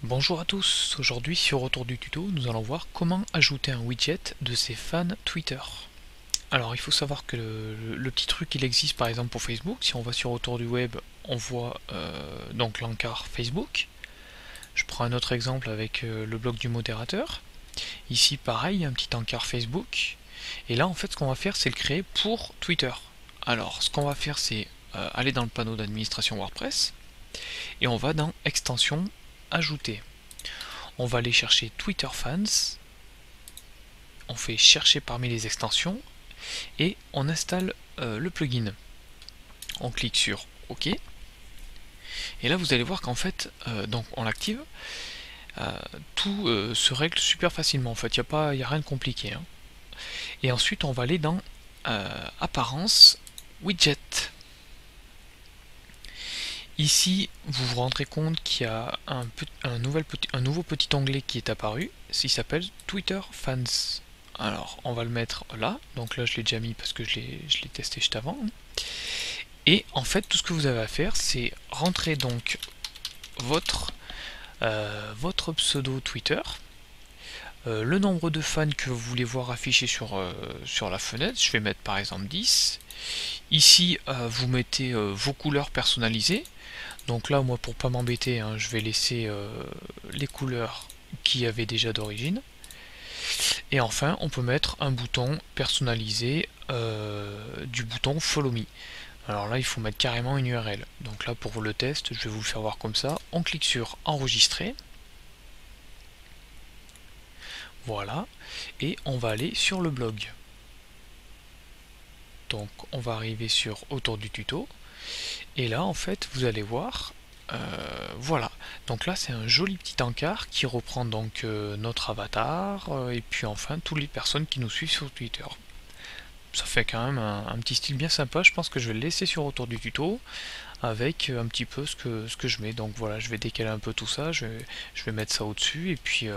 Bonjour à tous, aujourd'hui sur Retour du tuto, nous allons voir comment ajouter un widget de ses fans Twitter. Alors il faut savoir que le petit truc il existe par exemple pour Facebook, si on va sur Retour du web, on voit donc l'encart Facebook. Je prends un autre exemple avec le blog du modérateur. Ici pareil, il y a un petit encart Facebook. Et là en fait ce qu'on va faire c'est le créer pour Twitter. Alors ce qu'on va faire c'est aller dans le panneau d'administration WordPress et on va dans extension ajouter. On va aller chercher Twitter Fans, on fait chercher parmi les extensions et on installe le plugin. On clique sur OK et là vous allez voir qu'en fait donc on l'active, tout se règle super facilement. En fait, il n'y a rien de compliqué. Et ensuite on va aller dans apparence widget. Ici, vous vous rendrez compte qu'il y a un nouveau petit onglet qui est apparu, il s'appelle Twitter Fans. Alors, on va le mettre là, donc là je l'ai déjà mis parce que je l'ai testé juste avant. Et en fait, tout ce que vous avez à faire, c'est rentrer donc votre pseudo Twitter, le nombre de fans que vous voulez voir affiché sur la fenêtre, je vais mettre par exemple 10. Ici, vous mettez vos couleurs personnalisées. Donc là, moi, pour pas m'embêter, je vais laisser les couleurs qu'il y avait déjà d'origine. Et enfin, on peut mettre un bouton personnalisé du bouton Follow Me. Alors là, il faut mettre carrément une URL. Donc là, pour le test, je vais vous le faire voir comme ça. On clique sur Enregistrer. Voilà. Et on va aller sur le blog. Donc on va arriver sur Autour du tuto. Et là, en fait, vous allez voir, voilà. Donc là, c'est un joli petit encart qui reprend donc notre avatar et puis enfin toutes les personnes qui nous suivent sur Twitter. Ça fait quand même un petit style bien sympa. Je pense que je vais le laisser sur Autour du tuto avec un petit peu ce que je mets. Donc voilà, je vais décaler un peu tout ça. Je vais mettre ça au-dessus et puis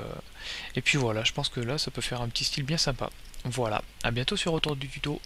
voilà. Je pense que là, ça peut faire un petit style bien sympa. Voilà. À bientôt sur Autour du tuto.